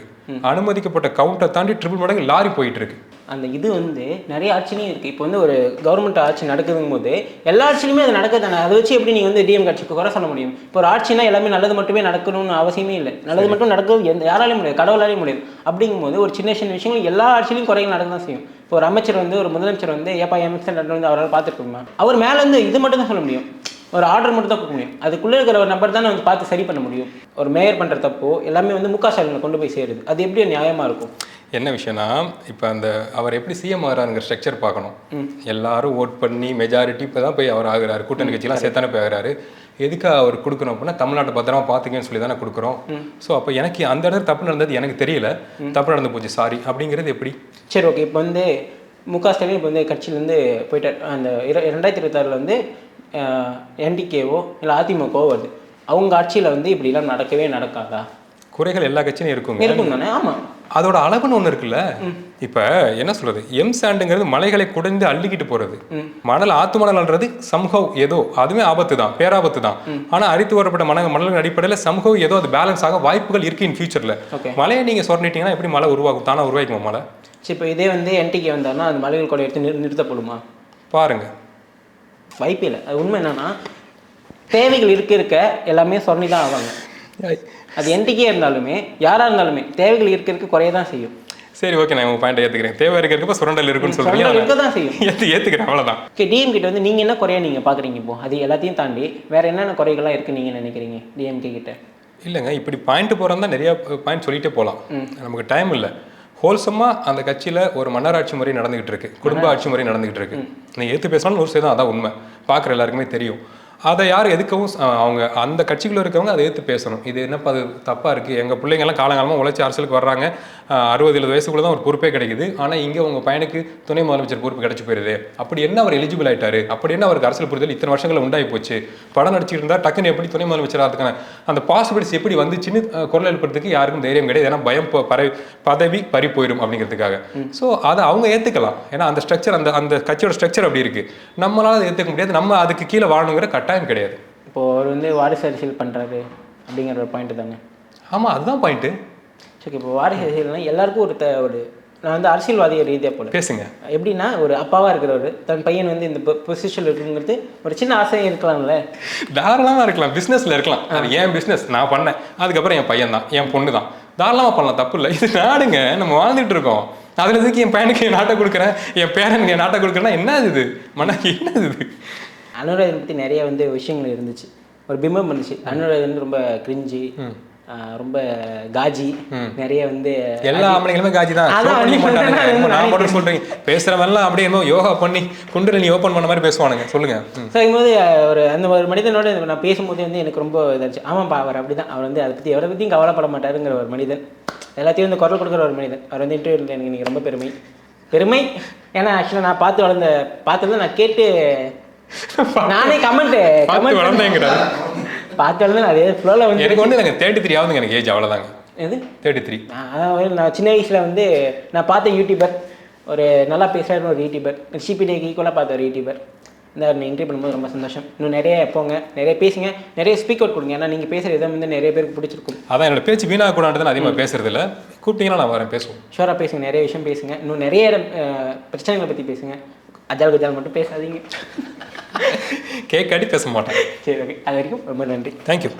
அனுமதிக்கப்பட்ட கவுண்டை தாண்டி ட்ரிபிள் மடங்கு லாரி போயிட்டு இருக்கு. அந்த இது வந்து நிறைய ஆட்சிலையும் இருக்குது. இப்போ வந்து ஒரு கவர்மெண்ட் ஆட்சி நடக்குதுங்கும் போது எல்லா ஆட்சியிலுமே அது நடக்குதானே. அதை வச்சு எப்படி நீங்கள் வந்து டிஎம் கட்சிக்கு குறை சொல்ல முடியும்? இப்போ ஒரு ஆட்சினா எல்லாமே நல்லது மட்டுமே நடக்கணும்னு அவசியமே இல்லை. நல்லது மட்டும் நடக்கிறது யாராலையும் முடியாது, கடவுளாலையும் முடியாது. அப்படிங்கும்போது ஒரு சின்ன சின்ன விஷயங்கள் எல்லா ஆட்சியிலையும் குறைகள் நடக்க தான் செய்யும். இப்போ ஒரு அமைச்சர் வந்து ஒரு முதலமைச்சர் வந்து ஏப்பா எம்எஸ்என் வந்து அவரால் பார்த்துருக்கோமா, அவர் மேலே வந்து இது மட்டும் தான் சொல்ல முடியும், ஒரு ஆர்டர் மட்டும் தான் கொடுக்க முடியும். அதுக்குள்ளே இருக்கிற ஒரு நம்பர் தானே வந்து பார்த்து சரி பண்ண முடியும். ஒரு மேயர் பண்ணுற தப்போ எல்லாமே வந்து முக ஸ்டாலினை கொண்டு போய் சேருது. அது எப்படி நியாயமாக இருக்கும்? என்ன விஷயம்னா, இப்போ அந்த அவர் எப்படி சிஎம் ஆகிறாருங்கிற ஸ்ட்ரக்சர் பார்க்கணும். எல்லாரும் ஓட் பண்ணி மெஜாரிட்டி இப்போ தான் போய் அவர் ஆகுறாரு. கூட்டணி கட்சியெல்லாம் சேர்த்தானே போய் ஆகிறாரு. எதுக்கு அவர் கொடுக்கணும் அப்படின்னா, தமிழ்நாட்டை பத்திரமா பார்த்துக்கன்னு சொல்லி தானே கொடுக்குறோம். ஸோ அப்போ எனக்கு அந்த இடத்துல தப்பு நடந்தது எனக்கு தெரியல, தப்பு நடந்து போச்சு சாரி அப்படிங்கிறது எப்படி? சரி, ஓகே. இப்போ வந்து முக ஸ்டாலின் இப்போ வந்து கட்சியிலேருந்து போயிட்டார். அந்த 2026 வந்து என்டிகேவோ இல்லை அதிமுகவோ வருது. அவங்க ஆட்சியில் வந்து இப்படிலாம் நடக்கவே நடக்காதா? குறைகள் எல்லா கட்சியும் இருக்கும் தானே. ஆமாம், அதோட அளவுன்னு ஒன்று இருக்குல்ல. இப்போ என்ன சொல்றது, எம் சாண்டுங்கிறது மலைகளை குடைந்து அள்ளிக்கிட்டு போறது. மணல் ஆத்து மணல் அல்றது சம்ஹவ் ஏதோ அதுவே ஆபத்து தான், பேராபத்து தான். ஆனால் அரித்து வரப்பட்ட மணல்களின் அடிப்படையில் சம்ஹவ் ஏதோ அது பேலன்ஸ் ஆக வாய்ப்புகள் இருக்கு இன் ஃபியூச்சர்ல. மலையை நீங்க சொன்னிட்டீங்கன்னா எப்படி மழை உருவாகும்? தானே உருவாக்குமா மழை? சரி, இப்போ இதே வந்து என்டிகே வந்தாருன்னா அந்த மலைகள் கூட எடுத்து நிறுத்தப்படுமா? பாருங்க, வாய்ப்பே இல்லை. அது உண்மை என்னன்னா, தேவைகள் இருக்க எல்லாமே சொன்னி தான் ஆவாங்க. அது என்டிகே இருந்தாலுமே யாராக இருந்தாலுமே தேவைகள் இருக்க குறைய தான் செய்யும். சரி, ஓகே, நான் உங்க பாயிண்ட் ஏற்றுக்கிறேன். தேவை இருக்கப்ப சுரண்டல் இருக்குன்னு சொல்றீங்க, இருக்க தான் செய்யும். ஏற்றுக்கிறேன், அவ்வளோதான். ஓகே, டிஎம் கிட்ட வந்து நீங்கள் என்ன குறைய நீங்கள் பார்க்குறீங்க? இப்போ அது எல்லாத்தையும் தாண்டி வேற என்னென்ன குறைகள்லாம் இருக்குது நீங்கள் நினைக்கிறீங்க டிஎம்கே கிட்ட? இல்லைங்க, இப்படி பாயிண்ட் போகிறதா நிறைய பாயிண்ட் சொல்லிட்டே போகலாம். நமக்கு டைம் இல்லை. ஹோல்சமாக அந்த கட்சியில் ஒரு மன்னராட்சி முறை நடந்துகிட்டு இருக்கு, குடும்ப ஆட்சி முறை நடந்துகிட்டு இருக்கு. நீங்கள் ஏற்று பேசணும் 100% அதான் உண்மை, பார்க்குற எல்லாருக்குமே தெரியும். அதை யாரும் எதுக்கவும் அவங்க அந்த கட்சிக்குள்ள இருக்கவங்க அதை எடுத்து பேசணும். இது என்னப்பா அது தப்பாக இருக்குது, எங்கள் பிள்ளைங்கள்லாம் காலங்காலமாக உழைச்சி அரசியலுக்கு வர்றாங்க, 60-70 வயசுக்குள்ள தான் ஒரு பொறுப்பே கிடைக்குது. ஆனால் இங்கே உங்கள் பையனுக்கு துணை முதலமைச்சர் பொறுப்பு கிடச்சி போயிருது. அப்படி என்ன அவர் எலிஜிபிள் ஆகிட்டாரு? அப்படி என்ன அவருக்கு அரசியல் புரிதல் இத்தனை வருஷங்களில் உண்டாகி போச்சு? படம் நடிச்சிட்டு இருந்தால் டக்குன்னு எப்படி துணை முதலமைச்சராக அதுக்கான அந்த பாசிபிலிட்டிஸ் எப்படி வந்துச்சுன்னு குரல் எழுப்புறதுக்கு யாருக்கும் தைரியம் கிடையாது. ஏன்னா பயம் பதவி பறி போயிடும் அப்படிங்கிறதுக்காக. ஸோ அதை அவங்க ஏற்றுக்கலாம். ஏன்னா அந்த ஸ்ட்ரக்சர் அந்த கட்சியோட ஸ்ட்ரக்சர் அப்படி இருக்குது. நம்மளால் அதை ஏற்றுக்க முடியாது. நம்ம அதுக்கு கீழே வாழணுங்கிற கட்டாயம் கிடையாது. இப்போ அவர் வந்து வாரிசு அரசியல் பண்ணுறாரு அப்படிங்கிற ஒரு பாயிண்ட் தானே? ஆமாம், அதுதான் பாயிண்ட்டு. சரி, இப்போ வாரிசு அரசியல்னா எல்லாருக்கும் ஒரு நான் வந்து அரசியல்வாதிய ரீதியாக போல பேசுங்க. எப்படின்னா, ஒரு அப்பாவாக இருக்கிறவர் தன் பையன் வந்து இந்த பொசிஷனில் இருக்குங்கிறது ஒரு சின்ன ஆசையாக இருக்கலாம்ல? தாராளமாக இருக்கலாம், பிஸ்னஸில் இருக்கலாம். அது என் பிஸ்னஸ், நான் பண்ணேன், அதுக்கப்புறம் என் பையன் தான், என் பொண்ணு தான், தாராளமாக பண்ணலாம், தப்பு இல்லை. இது நாடுங்க, நம்ம வாழ்ந்துட்டு இருக்கோம். அதில் எதுக்கு என் பையனுக்கு என் நாட்டை கொடுக்குறேன், என் பேரனுக்கு என் நாட்டை கொடுக்குறேன்னா என்ன இது மனக்கு? என்ன இது? அனுராதன் பற்றி நிறைய வந்து விஷயங்கள் இருந்துச்சு, ஒரு பிம்பம் இருந்துச்சு. அனுராதன் வந்து ரொம்ப கிரிஞ்சி, ரொம்ப காஜி, நிறைய வந்து எல்லா ஆம்பளைங்களுமே காஜி தான். சொல்றீங்க பேசுறவெல்லாம் அப்படியே யோகா பண்ணி குண்டலினி ஓப்பன் பண்ண மாதிரி பேசுவானுங்க. சொல்லுங்க. ஸோ இதுபோது அந்த ஒரு மனிதனோட நான் பேசும்போது வந்து எனக்கு ரொம்ப இதாச்சு. ஆமாப்பா, அவர் அப்படிதான், அவர் வந்து அதை பற்றி எவரை பற்றியும் கவலைப்பட மாட்டாருங்கிற ஒரு மனிதன், எல்லாத்தையும் வந்து குரல் கொடுக்குற ஒரு மனிதன். அவர் வந்து இன்டர்வியூவில் எனக்கு இன்னைக்கு ரொம்ப பெருமை. ஏன்னா ஆக்சுவலாக நான் பார்த்தது நான் கேட்டு நானே கமெண்ட் வளர்ந்தேங்கிறாரு. பார்த்து அதே ஃப்ளோவில் வந்து எனக்கு வந்து எனக்கு 33 ஆகுதுங்க, எனக்கு ஏஜ் அவ்வளோதாங்க. எது 33? அதாவது நான் சின்ன வயசில் வந்து நான் பார்த்த யூடியூபர், ஒரு நல்லா பேசுகிற ஒரு யூடியூபர், சிபிடிக்கு ஈக்குவலாக பார்த்த ஒரு யூடியூபர். இந்த இன்டர்வியூ பண்ணும்போது ரொம்ப சந்தோஷம். இன்னும் நிறைய போங்க, நிறைய பேசுங்க, நிறைய ஸ்பீக் அவுட் கொடுங்க. ஏன்னா நீங்கள் பேசுகிற இதை வந்து நிறைய பேருக்கு பிடிச்சிருக்கும். அதான் என்னோட பேச்சு வீணாக கூடாது, அதிகமாக பேசுறது இல்லை. கூப்பிட்டீங்கன்னா நான் வரேன், பேசுவோம். ஷோராக பேசுங்க, நிறைய விஷயம் பேசுங்க, இன்னும் நிறைய பிரச்சனைகளை பற்றி பேசுங்க. அஜால் கஜால் மட்டும் பேசாதீங்க. கேட்காடி பேச மாட்டேன். சரி, ஓகே. அது வரைக்கும் ரொம்ப நன்றி. தேங்க்யூ.